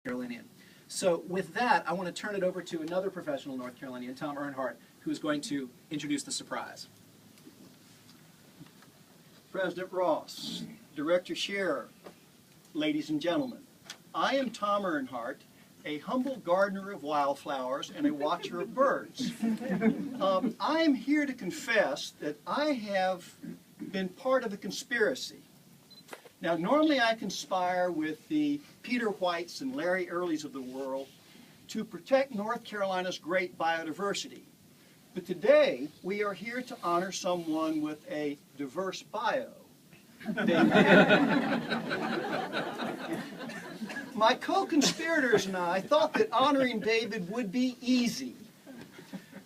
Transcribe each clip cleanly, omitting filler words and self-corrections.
Carolinian. So with that, I want to turn it over to another professional North Carolinian, Tom Earnhardt, who is going to introduce the surprise. President Ross, Director Scherer, ladies and gentlemen, I am Tom Earnhardt, a humble gardener of wildflowers and a watcher of birds. I am here to confess that I have been part of a conspiracy. Now, normally I conspire with the Peter Whites and Larry Earleys of the world to protect North Carolina's great biodiversity. But today, we are here to honor someone with a diverse bio. My co-conspirators and I thought that honoring David would be easy.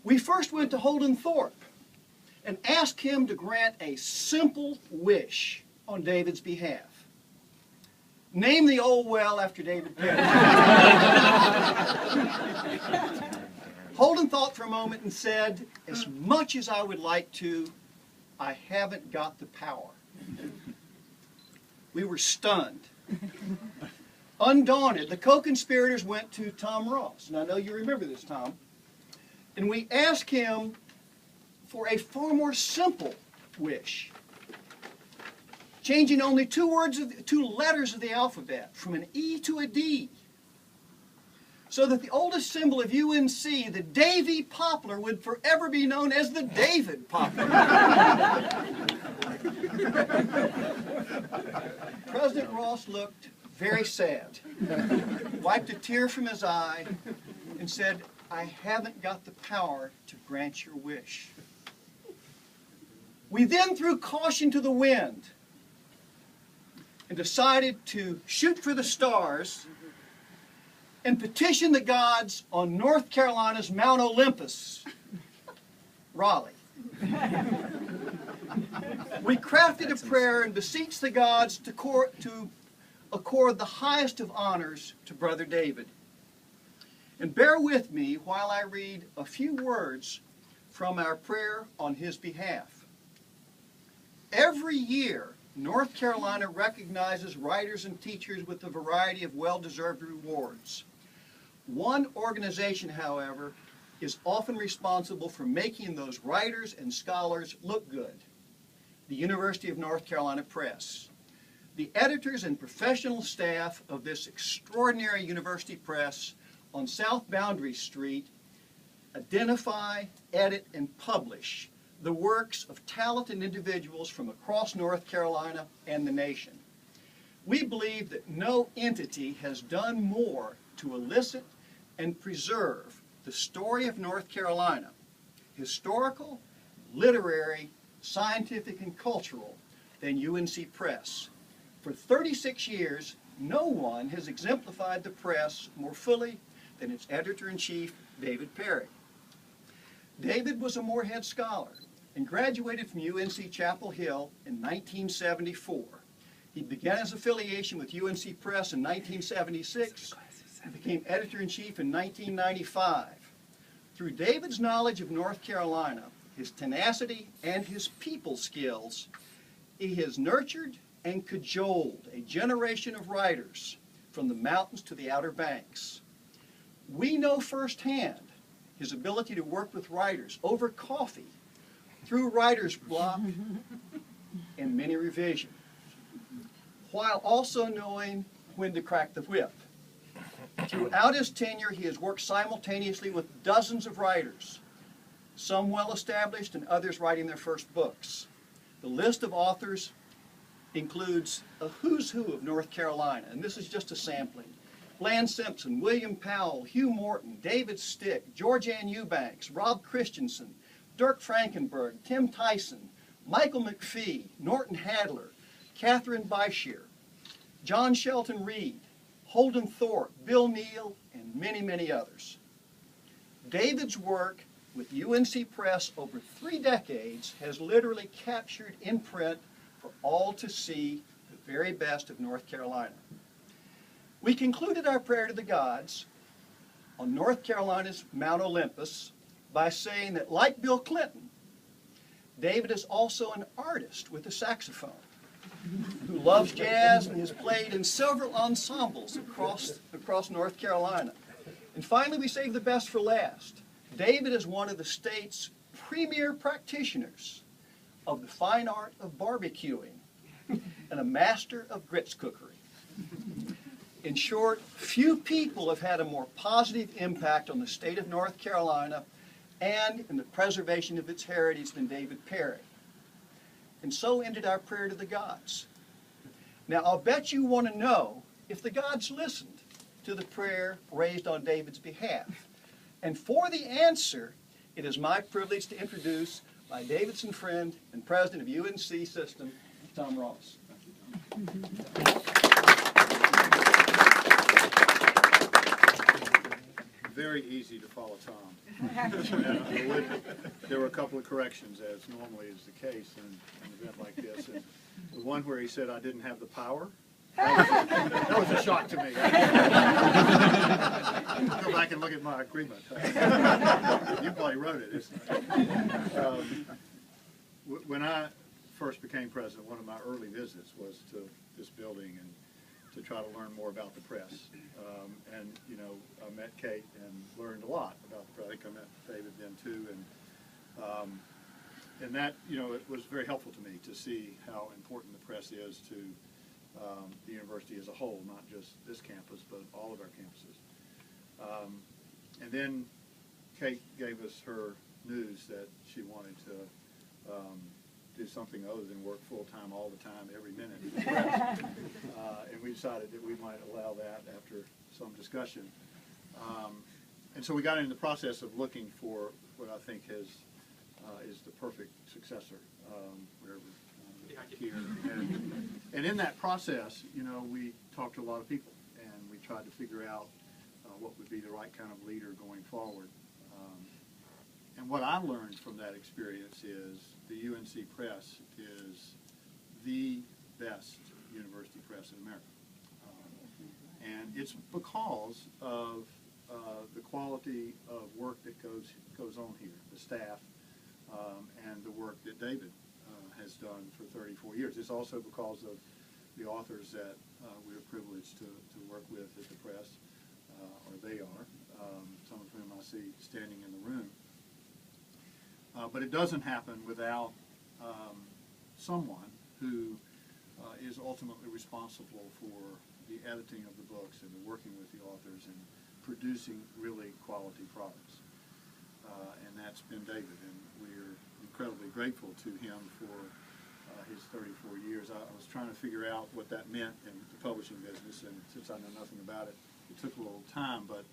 We first went to Holden Thorpe and asked him to grant a simple wish on David's behalf. Name the old well after David Ferris. Holden thought for a moment and said, as much as I would like to, I haven't got the power. We were stunned. Undaunted, the co-conspirators went to Tom Ross, and I know you remember this, Tom, and we asked him for a far more simple wish, changing only two letters of the alphabet from an E to a D, so that the oldest symbol of UNC, the Davy poplar, would forever be known as the David poplar. President Ross looked very sad, wiped a tear from his eye, and said, I haven't got the power to grant your wish. We then threw caution to the wind and decided to shoot for the stars and petition the gods on North Carolina's Mount Olympus, Raleigh. We crafted a prayer and beseeched the gods to accord the highest of honors to Brother David. And bear with me while I read a few words from our prayer on his behalf. Every year, North Carolina recognizes writers and teachers with a variety of well-deserved rewards. One organization, however, is often responsible for making those writers and scholars look good: the University of North Carolina Press. The editors and professional staff of this extraordinary university press on South Boundary Street identify, edit, and publish the works of talented individuals from across North Carolina and the nation. We believe that no entity has done more to elicit and preserve the story of North Carolina, historical, literary, scientific, and cultural, than UNC Press. For 36 years, no one has exemplified the press more fully than its editor-in-chief, David Perry. David was a Morehead scholar and graduated from UNC Chapel Hill in 1974. He began his affiliation with UNC Press in 1976 and became editor-in-chief in 1995. Through David's knowledge of North Carolina, his tenacity, and his people skills, he has nurtured and cajoled a generation of writers from the mountains to the Outer Banks. We know firsthand his ability to work with writers over coffee, through writer's block, and many revisions, while also knowing when to crack the whip. Throughout his tenure, he has worked simultaneously with dozens of writers, some well-established and others writing their first books. The list of authors includes a who's who of North Carolina, and this is just a sampling. Bland Simpson, William Powell, Hugh Morton, David Stick, George Ann Eubanks, Rob Christensen, Dirk Frankenberg, Tim Tyson, Michael McPhee, Norton Hadler, Catherine Beischier, John Shelton Reed, Holden Thorpe, Bill Neal, and many, many others. David's work with UNC Press over 3 decades has literally captured in print for all to see the very best of North Carolina. We concluded our prayer to the gods on North Carolina's Mount Olympus by saying that, like Bill Clinton, David is also an artist with a saxophone. who loves jazz and has played in several ensembles across North Carolina. And finally, we save the best for last. David is one of the state's premier practitioners of the fine art of barbecuing and a master of grits cookery. In short, few people have had a more positive impact on the state of North Carolina and in the preservation of its heritage than David Perry. And so ended our prayer to the gods. Now, I'll bet you want to know if the gods listened to the prayer raised on David's behalf. And for the answer, it is my privilege to introduce my Davidson friend and president of UNC System, Tom Ross. Very easy to follow Tom. There were a couple of corrections, as normally is the case in an event like this. And the one where he said I didn't have the power, that was a shock to me. Go back and look at my agreement. You probably wrote it, isn't it? When I first became president, one of my early visits was to this building and to try to learn more about the press. And, you know, I met Kate and learned a lot about the press. I think I met David then too. And that, you know, it was very helpful to me to see how important the press is to the university as a whole, not just this campus, but all of our campuses. And then Kate gave us her news that she wanted to do something other than work full-time all the time, every minute. And we decided that we might allow that after some discussion. And so we got into the process of looking for what I think is the perfect successor, here. And in that process, you know, we talked to a lot of people, and we tried to figure out what would be the right kind of leader going forward. And what I learned from that experience is the UNC Press is the best university press in America. And it's because of the quality of work that goes on here, the staff, and the work that David has done for 34 years. It's also because of the authors that we're privileged to work with at the press, or they are, some of whom I see standing in the room. But it doesn't happen without someone who is ultimately responsible for the editing of the books and the working with the authors and producing really quality products. And that's been David, and we're incredibly grateful to him for his 34 years. I was trying to figure out what that meant in the publishing business, and since I know nothing about it, it took a little time, but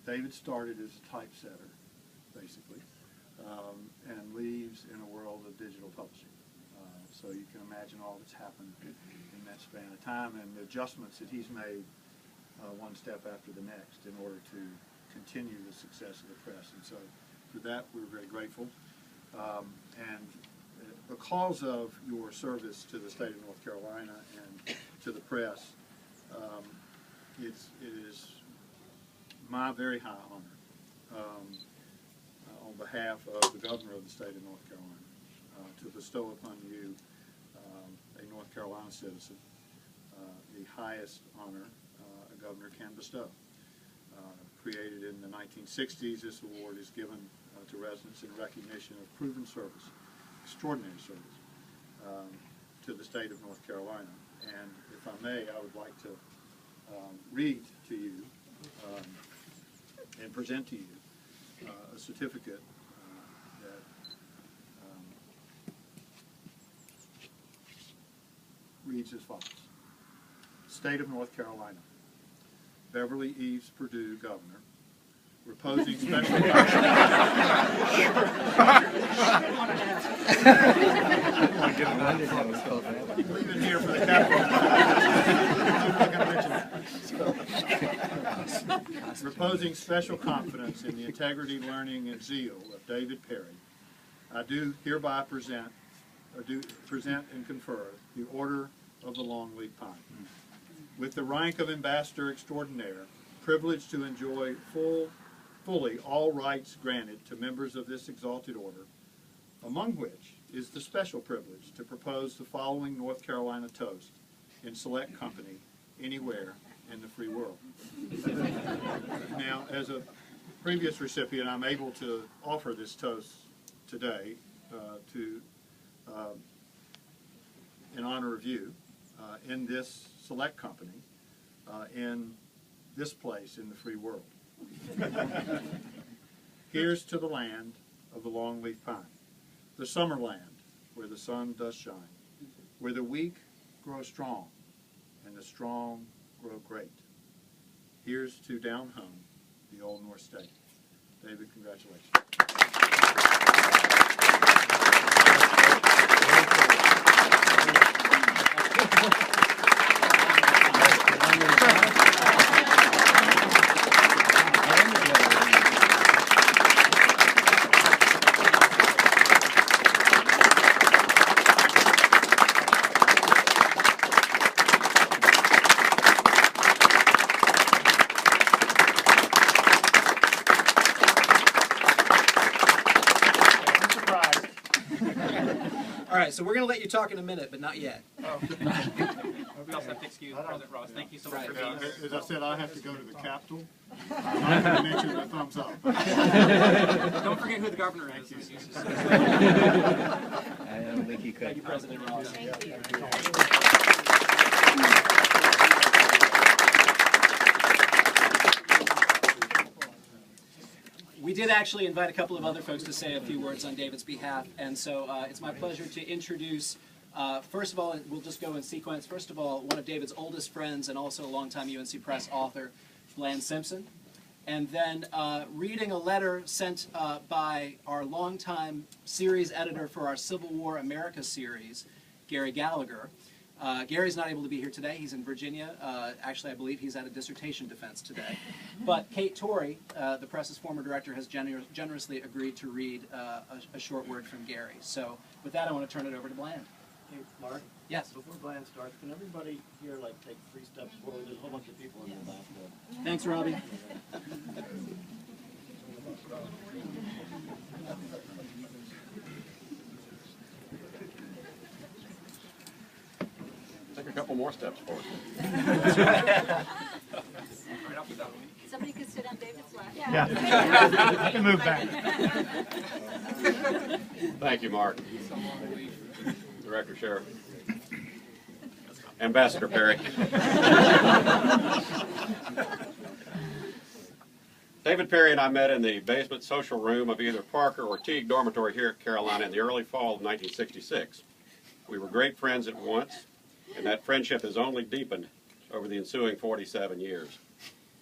David started as a typesetter, basically, and leaves in a world of digital publishing. So you can imagine all that's happened in that span of time and the adjustments that he's made one step after the next in order to continue the success of the press. And so for that, we're very grateful. And because of your service to the state of North Carolina and to the press, it is my very high honor on behalf of the governor of the state of North Carolina to bestow upon you, a North Carolina citizen, the highest honor a governor can bestow. Created in the 1960s, this award is given to residents in recognition of proven service, extraordinary service, to the state of North Carolina. And if I may, I would like to read to you and present to you a certificate that reads as follows. State of North Carolina. Beverly Eves Perdue, Governor, reposing special Leave it here for the capital. I'm not going to mention that. Reposing special confidence in the integrity, learning, and zeal of David Perry, I do hereby present and confer the Order of the Longleaf Pine. With the rank of Ambassador Extraordinaire, privileged to enjoy fully all rights granted to members of this exalted order, among which is the special privilege to propose the following North Carolina toast in select company anywhere in the free world. Now, as a previous recipient, I'm able to offer this toast today in honor of you in this select company in this place in the free world. Here's to the land of the longleaf pine, the summer land where the sun does shine, where the weak grow strong and the strong grow great. Here's to down home, the old North State. David, congratulations. All right, so we're going to let you talk in a minute, but not yet. Oh. We also have to excuse President Ross. Thank you so much for being here. As I said, I have to go to the Capitol. I'm not going to mention the thumbs up. Don't forget who the governor is. I don't think he could. Thank you, President Ross. Thank you. We did actually invite a couple of other folks to say a few words on David's behalf, and so it's my pleasure to introduce, first of all, we'll just go in sequence. First of all, one of David's oldest friends and also a longtime UNC Press author, Bland Simpson. And then reading a letter sent by our longtime series editor for our Civil War America series, Gary Gallagher. Gary's not able to be here today. He's in Virginia. Actually, I believe he's at a dissertation defense today. But Kate Torrey, the press's former director, has generously agreed to read a short word from Gary. So with that, I want to turn it over to Bland. Hey, Mark? Yes? Before Bland starts, can everybody here take 3 steps forward? There's a whole bunch of people in the last row. Thanks, Robbie. Take a couple more steps forward. Somebody could sit on David's lap. Yeah. I can move back. Thank you, Mark. Director Sheriff. Ambassador Perry. David Perry and I met in the basement social room of either Parker or Teague Dormitory here at Carolina in the early fall of 1966. We were great friends at once, and that friendship has only deepened over the ensuing 47 years.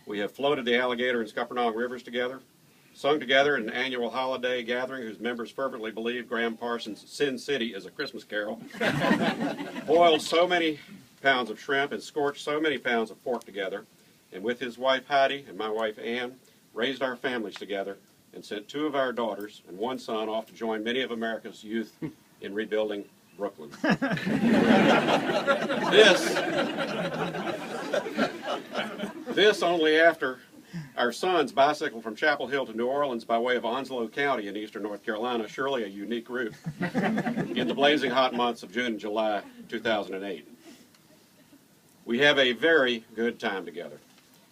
We have floated the Alligator and Scuppernong rivers together, sung together in an annual holiday gathering whose members fervently believe Graham Parsons' Sin City is a Christmas carol, boiled so many pounds of shrimp and scorched so many pounds of pork together, and with his wife Heidi and my wife Ann, raised our families together and sent 2 of our daughters and 1 son off to join many of America's youth in rebuilding Brooklyn. This only after our sons bicycled from Chapel Hill to New Orleans by way of Onslow County in eastern North Carolina, surely a unique route, in the blazing hot months of June and July 2008. We have a very good time together,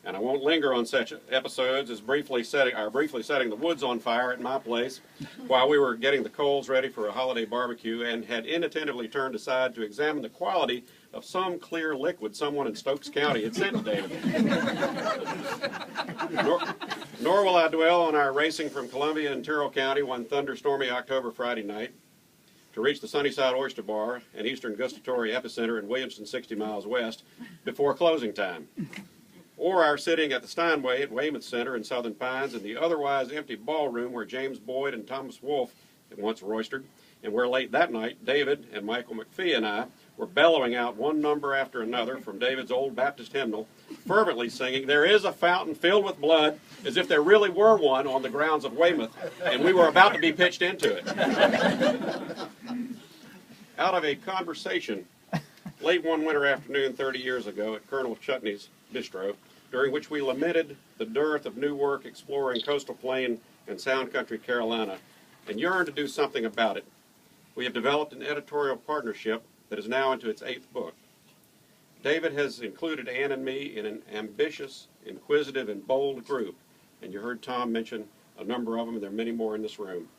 and I won't linger on such episodes as briefly setting the woods on fire at my place while we were getting the coals ready for a holiday barbecue and had inattentively turned aside to examine the quality of some clear liquid someone in Stokes County had sent to David. Nor will I dwell on our racing from Columbia and Terrell County one thunderstormy October Friday night to reach the Sunnyside Oyster Bar, an eastern gustatory epicenter in Williamston 60 miles west, before closing time. Or our sitting at the Steinway at Weymouth Center in Southern Pines in the otherwise empty ballroom where James Boyd and Thomas Wolfe had once roistered, and where late that night David and Michael McPhee and I were bellowing out one number after another from David's old Baptist hymnal, fervently singing, "There is a fountain filled with blood," as if there really were one on the grounds of Weymouth, and we were about to be pitched into it. Out of a conversation late one winter afternoon 30 years ago at Colonel Chutney's bistro, during which we lamented the dearth of new work exploring coastal plain and sound country Carolina, and yearned to do something about it, We have developed an editorial partnership that is now into its 8th book. David has included Ann and me in an ambitious, inquisitive, and bold group, and you heard Tom mention a number of them, and there are many more in this room.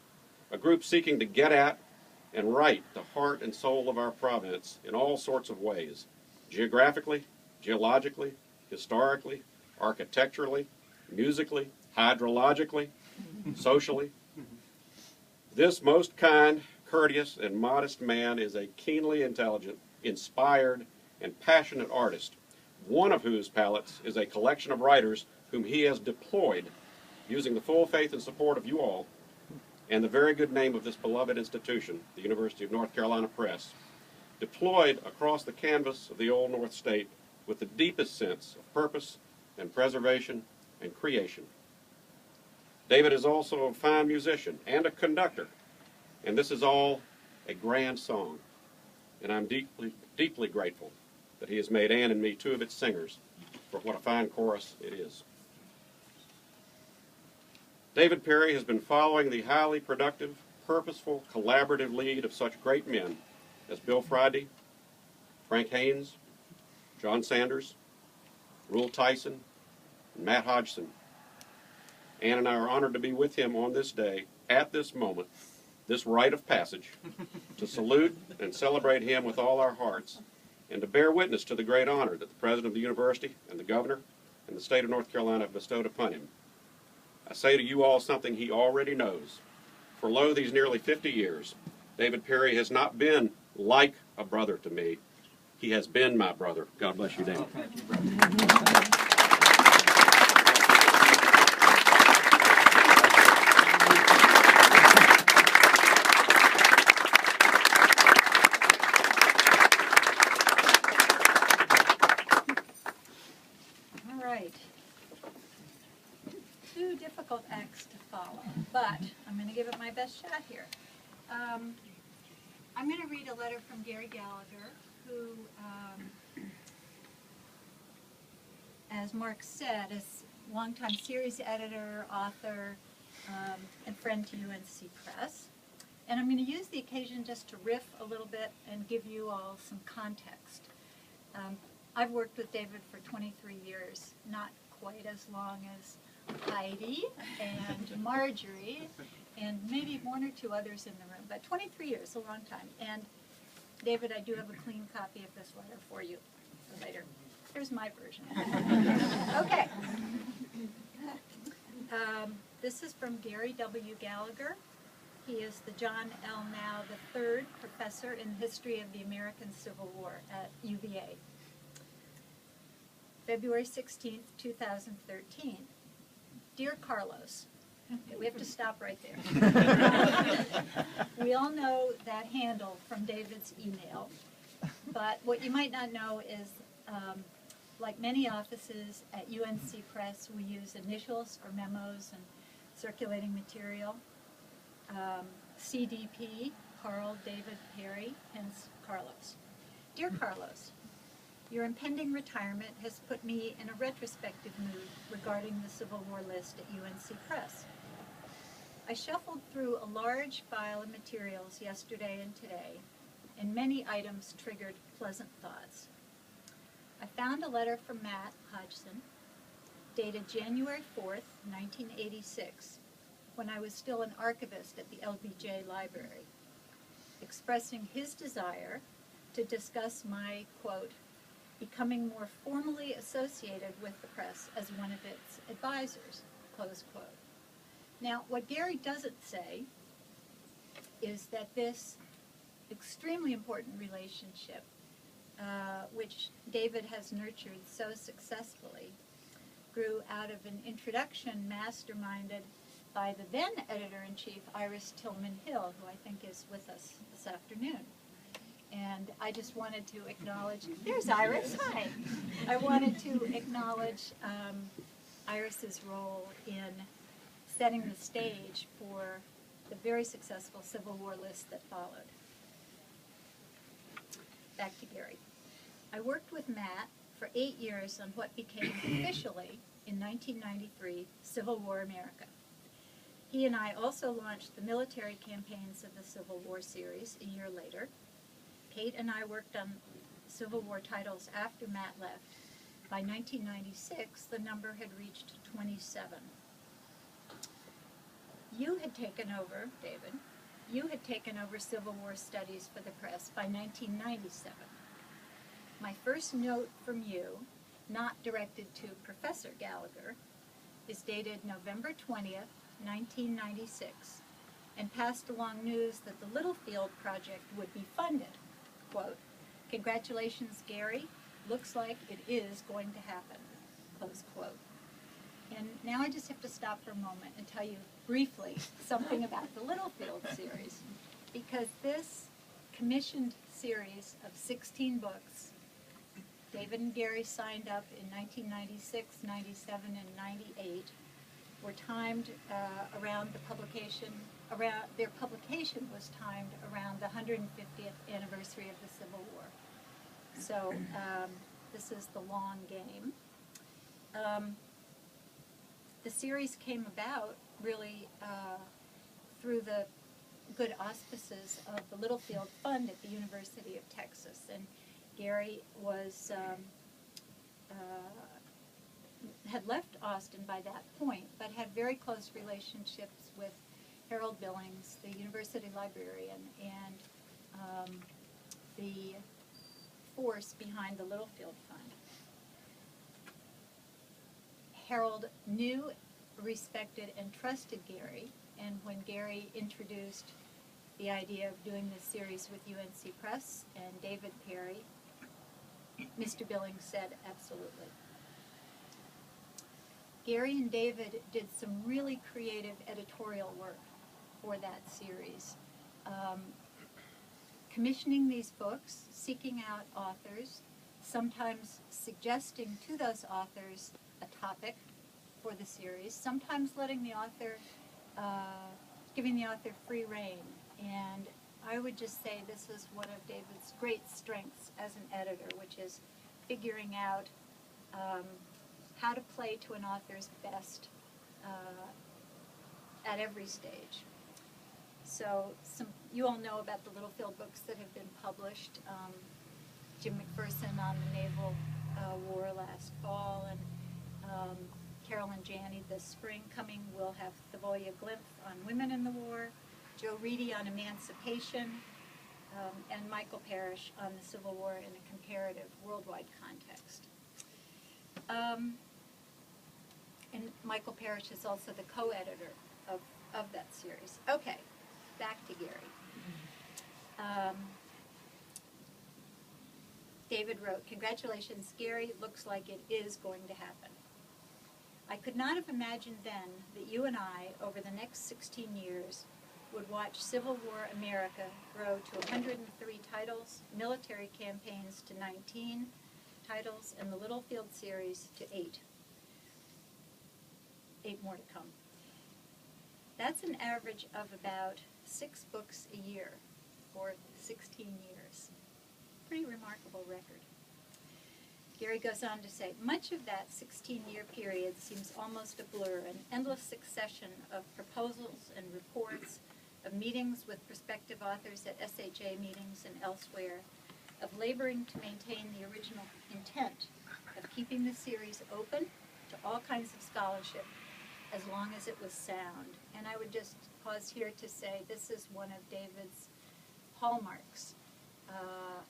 A group seeking to get at and write the heart and soul of our province in all sorts of ways, geographically, geologically, historically, architecturally, musically, hydrologically, socially. This most kind, courteous, and modest man is a keenly intelligent, inspired, and passionate artist, one of whose palettes is a collection of writers whom he has deployed, using the full faith and support of you all, and the very good name of this beloved institution, the University of North Carolina Press, deployed across the canvas of the Old North State with the deepest sense of purpose and preservation and creation. David is also a fine musician and a conductor, and this is all a grand song, and I'm deeply, deeply grateful that he has made Ann and me 2 of its singers, for what a fine chorus it is. David Perry has been following the highly productive, purposeful, collaborative lead of such great men as Bill Friday, Frank Haynes, John Sanders, Rule Tyson, and Matt Hodgson. Ann and I are honored to be with him on this day, at this moment, this rite of passage, to salute and celebrate him with all our hearts, and to bear witness to the great honor that the President of the University and the Governor and the State of North Carolina have bestowed upon him. I say to you all something he already knows. For lo, these nearly 50 years, David Perry has not been like a brother to me. He has been my brother. God bless you, David. All right. 2 difficult acts to follow, but I'm going to give it my best shot here. I'm going to read a letter from Gary Gallagher, who, as Mark said, is longtime series editor, author, and friend to UNC Press. And I'm going to use the occasion just to riff a little bit and give you all some context. I've worked with David for 23 years, not quite as long as Heidi and Marjorie, and maybe 1 or 2 others in the room, but 23 years, a long time. And David, I do have a clean copy of this letter for you for later. Here's my version. Okay. This is from Gary W. Gallagher. He is the John L. Now III Professor in History of the American Civil War at UVA. February 16th, 2013. Dear Carlos, we have to stop right there. We all know that handle from David's email, but what you might not know is, like many offices at UNC Press, we use initials for memos and circulating material. CDP, Carl David Perry, hence Carlos. Dear Carlos, your impending retirement has put me in a retrospective mood regarding the Civil War list at UNC Press. I shuffled through a large file of materials yesterday and today, and many items triggered pleasant thoughts. I found a letter from Matt Hodgson, dated January 4th, 1986, when I was still an archivist at the LBJ Library, expressing his desire to discuss my, quote, becoming more formally associated with the press as one of its advisors, close quote. Now, what Gary doesn't say is that this extremely important relationship, which David has nurtured so successfully, grew out of an introduction masterminded by the then editor-in-chief, Iris Tillman Hill, who I think is with us this afternoon. And I just wanted to acknowledge, there's Iris, hi. I wanted to acknowledge Iris's role in setting the stage for the very successful Civil War list that followed. Back to Gary. I worked with Matt for 8 years on what became officially, in 1993, Civil War America. He and I also launched the military campaigns of the Civil War series a year later. Kate and I worked on Civil War titles after Matt left. By 1996, the number had reached 27. You had taken over, David, you had taken over Civil War studies for the press by 1997. My first note from you, not directed to Professor Gallagher, is dated November 20th, 1996, and passed along news that the Littlefield project would be funded. Quote, "Congratulations, Gary. Looks like it is going to happen." Close quote. And now I just have to stop for a moment and tell you briefly something about the Littlefield series, because this commissioned series of 16 books, David and Gary signed up in 1996, 97, and 98, were timed around the publication, their publication was timed around the 150th anniversary of the Civil War. So this is the long game. The series came about really through the good auspices of the Littlefield Fund at the University of Texas. And Gary was had left Austin by that point, but had very close relationships with Harold Billings, the university librarian, and the force behind the Littlefield Fund. Harold knew, respected, and trusted Gary, and when Gary introduced the idea of doing this series with UNC Press and David Perry, Mr. Billings said absolutely. Gary and David did some really creative editorial work for that series, commissioning these books, seeking out authors, sometimes suggesting to those authors a topic for the series, sometimes letting the author, giving the author free rein. And I would just say this is one of David's great strengths as an editor, which is figuring out how to play to an author's best at every stage. So you all know about the Littlefield books that have been published. Jim McPherson on the Naval War last fall, and Carol and Janney this spring coming. We'll have Thavoya Glimpf on Women in the War, Joe Reedy on Emancipation, and Michael Parrish on the Civil War in a comparative worldwide context. And Michael Parrish is also the co-editor of that series. Okay, back to Gary. David wrote, "Congratulations, Gary. Looks like it is going to happen. I could not have imagined then that you and I, over the next 16 years, would watch Civil War America grow to 103 titles, military campaigns to 19 titles, and the Littlefield series to 8. 8 more to come. That's an average of about 6 books a year for 16 years. Pretty remarkable record." Gary goes on to say, "Much of that 16-year period seems almost a blur, an endless succession of proposals and reports, of meetings with prospective authors at SHA meetings and elsewhere, of laboring to maintain the original intent of keeping the series open to all kinds of scholarship as long as it was sound." And I would just pause here to say this is one of David's hallmarks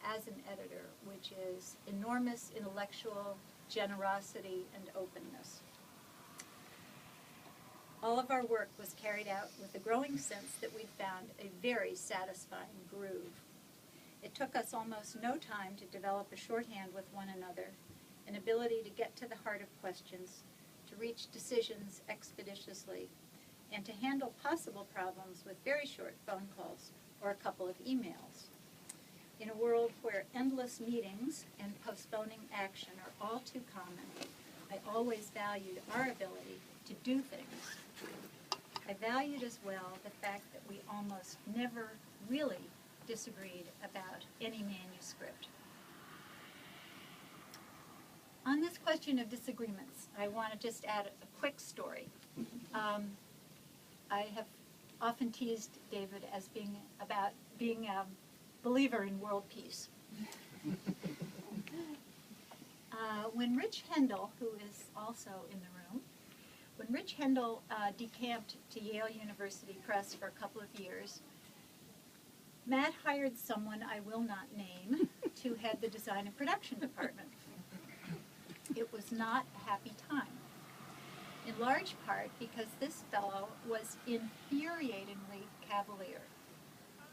as an editor, which is enormous intellectual generosity and openness. All of our work was carried out with a growing sense that we'd found a very satisfying groove. It took us almost no time to develop a shorthand with one another, an ability to get to the heart of questions, to reach decisions expeditiously, and to handle possible problems with very short phone calls or a couple of emails. In a world where endless meetings and postponing action are all too common, I always valued our ability to do things. I valued as well the fact that we almost never really disagreed about any manuscript. On this question of disagreements, I want to just add a quick story. I have often teased David as being a believer in world peace. When Rich Hendel, who is also in the room, when Rich Hendel decamped to Yale University Press for a couple of years, Matt hired someone I will not name to head the design and production department. It was not a happy time, in large part because this fellow was infuriatingly cavalier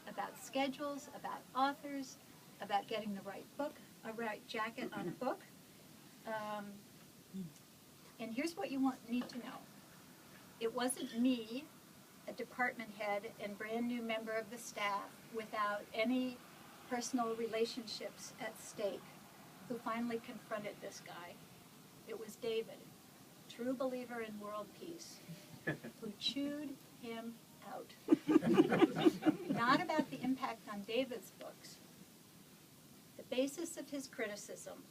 about schedules, about authors, about getting the right book, a right jacket on a book. And here's what you need to know. It wasn't me, a department head and brand new member of the staff without any personal relationships at stake, who finally confronted this guy. It was David, true believer in world peace, who chewed him out. Not about the impact on David's books. The basis of his criticism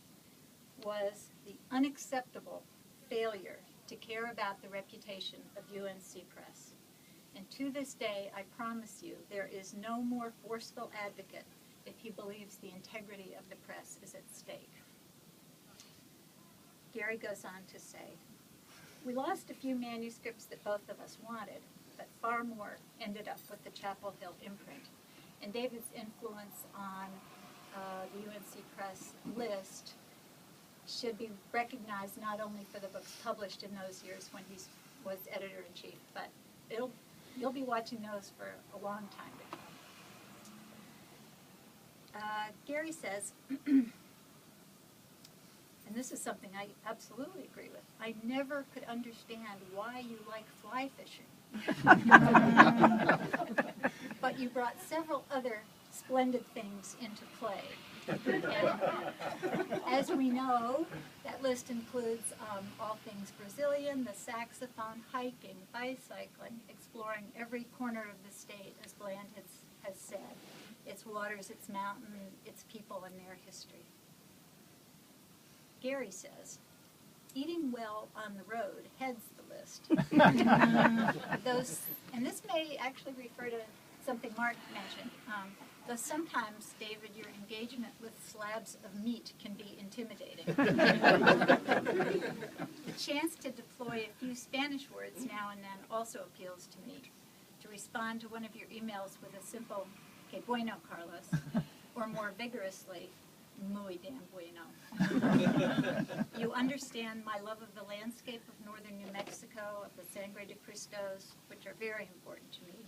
was the unacceptable failure to care about the reputation of UNC Press. And to this day, I promise you, there is no more forceful advocate if he believes the integrity of the press is at stake. Gary goes on to say, we lost a few manuscripts that both of us wanted, but far more ended up with the Chapel Hill imprint. And David's influence on the UNC Press list should be recognized not only for the books published in those years when he was editor-in-chief, but you'll be watching those for a long time to come. Gary says, and this is something I absolutely agree with, I never could understand why you like fly fishing. But you brought several other splendid things into play. And as we know, that list includes all things Brazilian, the saxophone, hiking, bicycling, exploring every corner of the state, as Bland has said. Its waters, its mountain, its people, and their history. Gary says, eating well on the road heads the list. And this may actually refer to something Mark mentioned. Though sometimes, David, your engagement with slabs of meat can be intimidating. The chance to deploy a few Spanish words now and then also appeals to me. To respond to one of your emails with a simple, que bueno, Carlos, or more vigorously, muy damn bueno. You understand my love of the landscape of northern New Mexico, of the Sangre de Cristos, which are very important to me,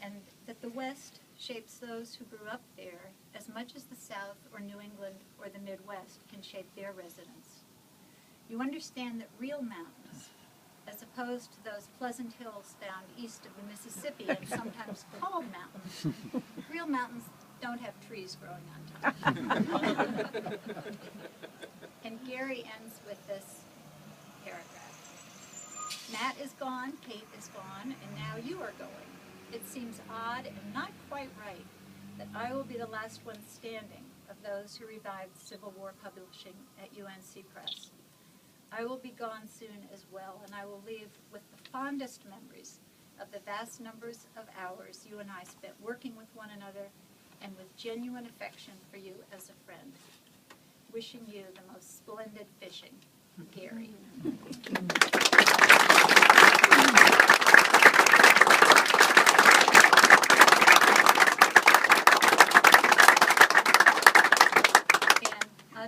and that the West shapes those who grew up there as much as the South or New England or the Midwest can shape their residents. You understand that real mountains, as opposed to those pleasant hills found east of the Mississippi and sometimes called mountains, real mountains don't have trees growing on top. And Gary ends with this paragraph. Matt is gone, Kate is gone, and now you are going. It seems odd and not quite right that I will be the last one standing of those who revived Civil War publishing at UNC Press. I will be gone soon as well, and I will leave with the fondest memories of the vast numbers of hours you and I spent working with one another and with genuine affection for you as a friend. Wishing you the most splendid fishing, Gary.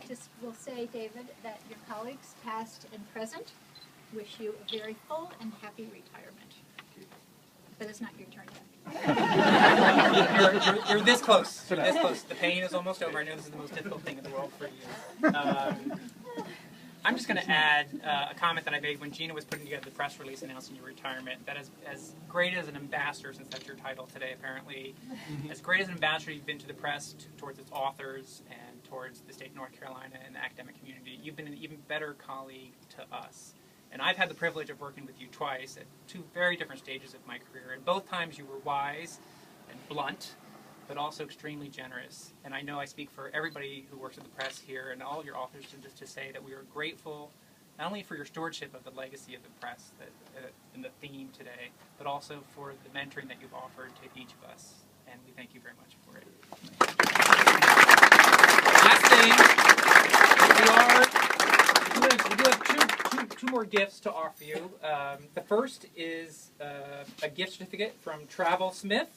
Just will say, David, that your colleagues, past and present, wish you a very full and happy retirement. But it's not your turn yet. You're this close. You're this close. The pain is almost over. I know this is the most difficult thing in the world for you. I'm just going to add a comment that I made when Gina was putting together the press release announcing your retirement, that as great as an ambassador, since that's your title today apparently, as great as an ambassador you've been to the press, towards its authors, and towards the state of North Carolina and the academic community, you've been an even better colleague to us. And I've had the privilege of working with you twice at two very different stages of my career, and both times you were wise and blunt, but also extremely generous. And I know I speak for everybody who works at the press here and all your authors to say that we are grateful not only for your stewardship of the legacy of the press and the theme today, but also for the mentoring that you've offered to each of us. And we thank you very much for it. Last thing, we do have two more gifts to offer you. The first is a gift certificate from Travel Smith.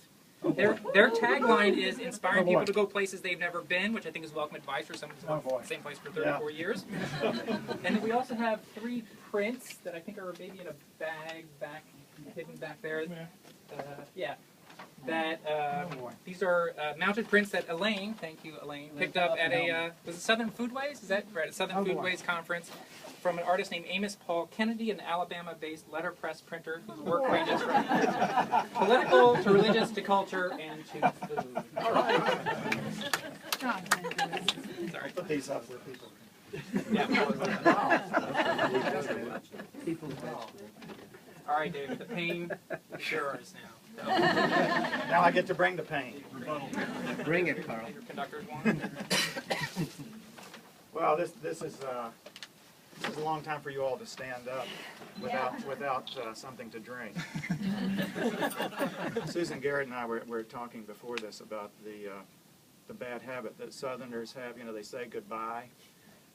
Their tagline is inspiring people to go places they've never been, which I think is welcome advice for someone who's been in the same place for 34 years. And we also have 3 prints that I think are maybe in a bag hidden back there. These are mounted prints that Elaine, thank you Elaine, picked up at was it Southern Foodways? Is that right? A Southern Foodways conference from an artist named Amos Paul Kennedy, an Alabama-based letterpress printer whose work ranges from political to religious to culture and to food. All right. Sorry. Put these up where people. All right, David, the pain is yours now. Now I get to bring the pain. Bring it, Carl. Your conductor's one. Well, this is a long time for you all to stand up without something to drink. Susan Garrett and I were talking before this about the bad habit that Southerners have. You know, they say goodbye,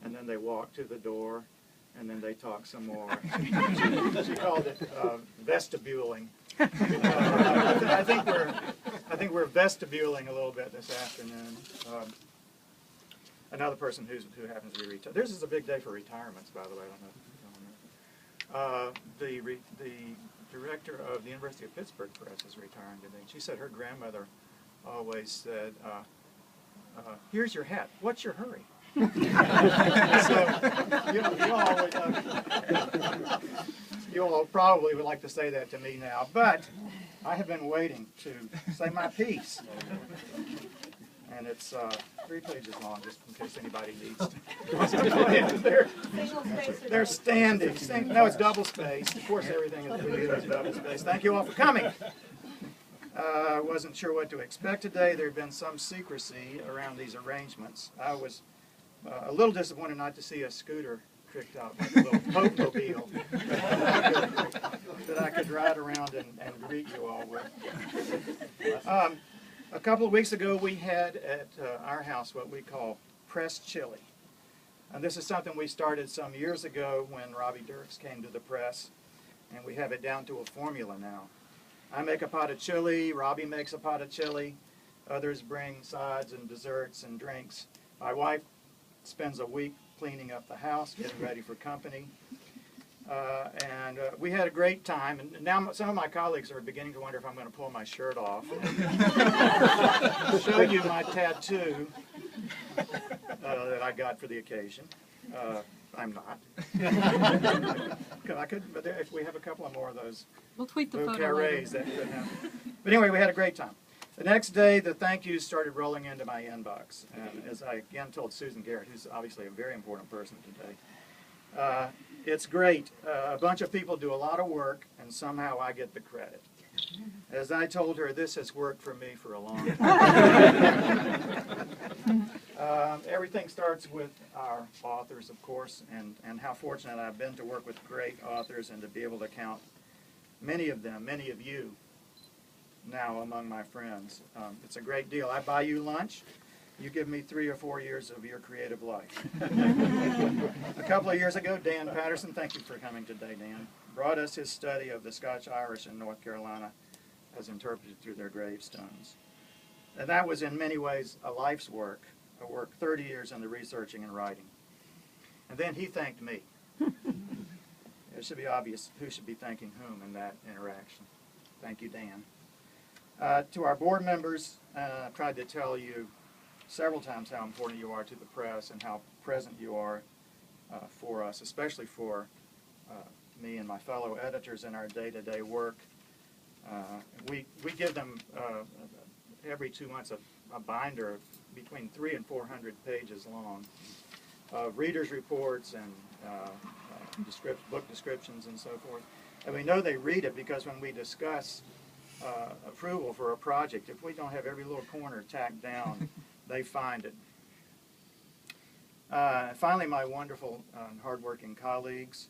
and then they walk to the door, and then they talk some more. She called it vestibuling. I think we're vestibuling a little bit this afternoon. Another person who happens to be retired. This is a big day for retirements, by the way. I don't know if you know. The director of the University of Pittsburgh Press is retiring today. She said her grandmother always said, "Here's your hat. What's your hurry?" So you all probably would like to say that to me now, but I have been waiting to say my piece. And it's 3 pages long, just in case anybody needs to. They're standing. No, it's double spaced. Of course, everything is double spaced. Thank you all for coming. I wasn't sure what to expect today. There had been some secrecy around these arrangements. I was a little disappointed not to see a scooter tricked out like a little Pope-mobile that I could ride around and greet you all with. A couple of weeks ago, we had at our house what we call press chili. And this is something we started some years ago when Robbie Dirks came to the press, and we have it down to a formula now. I make a pot of chili, Robbie makes a pot of chili, others bring sides and desserts and drinks. My wife spends a week cleaning up the house, getting ready for company. And we had a great time, and now some of my colleagues are beginning to wonder if I'm going to pull my shirt off and show you my tattoo that I got for the occasion. I'm not. I could, but if we have a couple of more of those, we'll tweet the photo carrés, that could happen. But anyway, we had a great time. The next day, the thank yous started rolling into my inbox, and as I again told Susan Garrett, who's obviously a very important person today, it's great. A bunch of people do a lot of work, and somehow I get the credit. As I told her, this has worked for me for a long time. Everything starts with our authors, of course, and how fortunate I've been to work with great authors and to be able to count many of them, many of you, now among my friends. It's a great deal. I buy you lunch. You give me 3 or 4 years of your creative life. A couple of years ago, Dan Patterson, thank you for coming today, Dan, brought us his study of the Scotch-Irish in North Carolina as interpreted through their gravestones. And that was in many ways a life's work, a work 30 years in the researching and writing. And then he thanked me. It should be obvious who should be thanking whom in that interaction. Thank you, Dan. To our board members, I've tried to tell you several times how important you are to the press and how present you are for us, especially for me and my fellow editors in our day-to-day work. We give them every 2 months a binder of between 300 and 400 pages long of readers' reports and book descriptions and so forth. And we know they read it because when we discuss approval for a project, if we don't have every little corner tacked down, they find it. Finally, my wonderful and hardworking colleagues,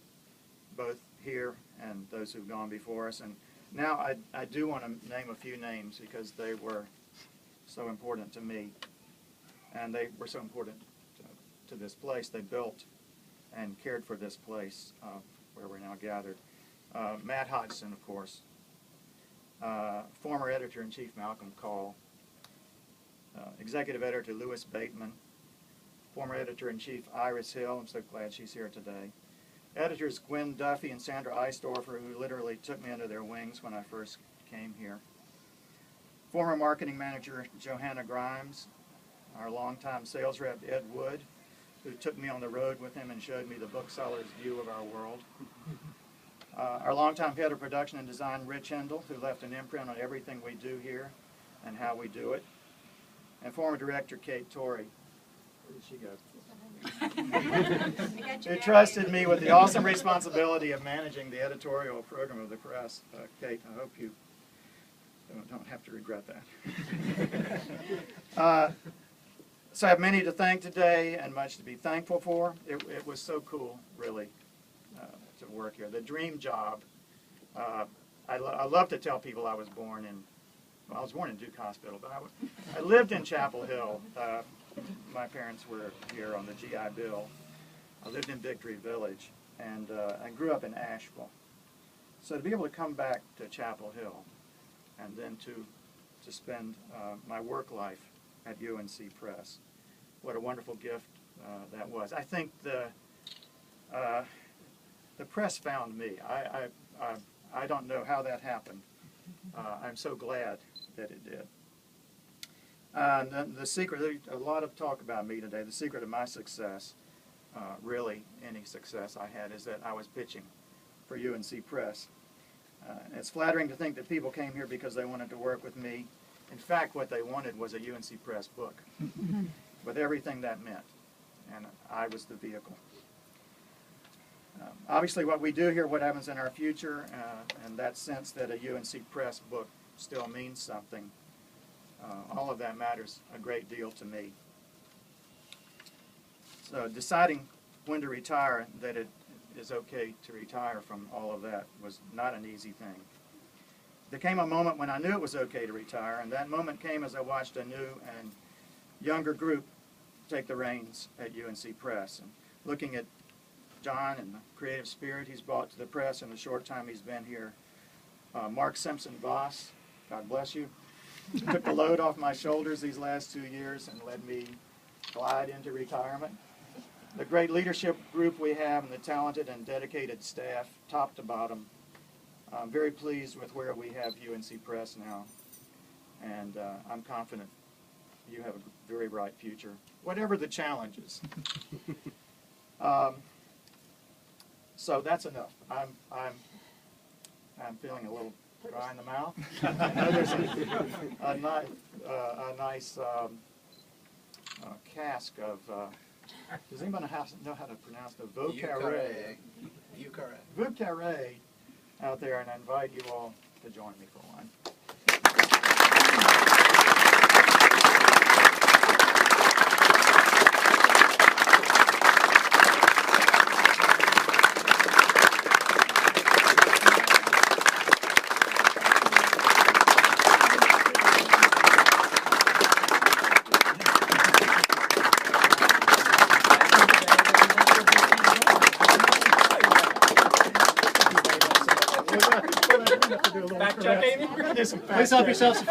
both here and those who've gone before us. And now I do want to name a few names because they were so important to me, and they were so important to this place. They built and cared for this place where we're now gathered. Matt Hodgson, of course, former editor-in-chief Malcolm Call, executive editor Louis Bateman, former editor-in-chief Iris Hill, I'm so glad she's here today, editors Gwen Duffy and Sandra Eisdorfer, who literally took me under their wings when I first came here, former marketing manager Johanna Grimes, our longtime sales rep Ed Wood, who took me on the road with him and showed me the bookseller's view of our world, our longtime head of production and design Rich Hendel, who left an imprint on everything we do here and how we do it, and former director Kate Torrey. Where did she go? Who trusted me with the awesome responsibility of managing the editorial program of the press. Kate, I hope you don't have to regret that. So I have many to thank today and much to be thankful for. It was so cool, really, to work here. The dream job. I love to tell people I was born in, well, I was born in Duke Hospital, but I lived in Chapel Hill. My parents were here on the GI Bill. I lived in Victory Village, and I grew up in Asheville. So to be able to come back to Chapel Hill and then to spend my work life at UNC Press, what a wonderful gift that was. I think the press found me. I don't know how that happened. I'm so glad that it did. The secret, there's a lot of talk about me today. The secret of my success, really any success I had, is that I was pitching for UNC Press. It's flattering to think that people came here because they wanted to work with me. In fact, what they wanted was a UNC Press book with everything that meant, and I was the vehicle. Obviously, what we do here, what happens in our future, and that sense that a UNC Press book still means something, all of that matters a great deal to me. So deciding when to retire, that it is okay to retire from all of that, was not an easy thing. There came a moment when I knew it was okay to retire, and that moment came as I watched a new and younger group take the reins at UNC Press. And looking at John and the creative spirit he's brought to the press in the short time he's been here, Mark Simpson Voss, God bless you, took the load off my shoulders these last 2 years and led me glide into retirement. The great leadership group we have and the talented and dedicated staff, top to bottom, I'm very pleased with where we have UNC Press now, and I'm confident you have a very bright future, whatever the challenges. So that's enough. I'm feeling a little dry in the mouth. I know there's a nice cask of. Does anybody know how to pronounce the vocare? Vocare out there, and I invite you all to join me for one. Back check, Amy? Please help yourselves.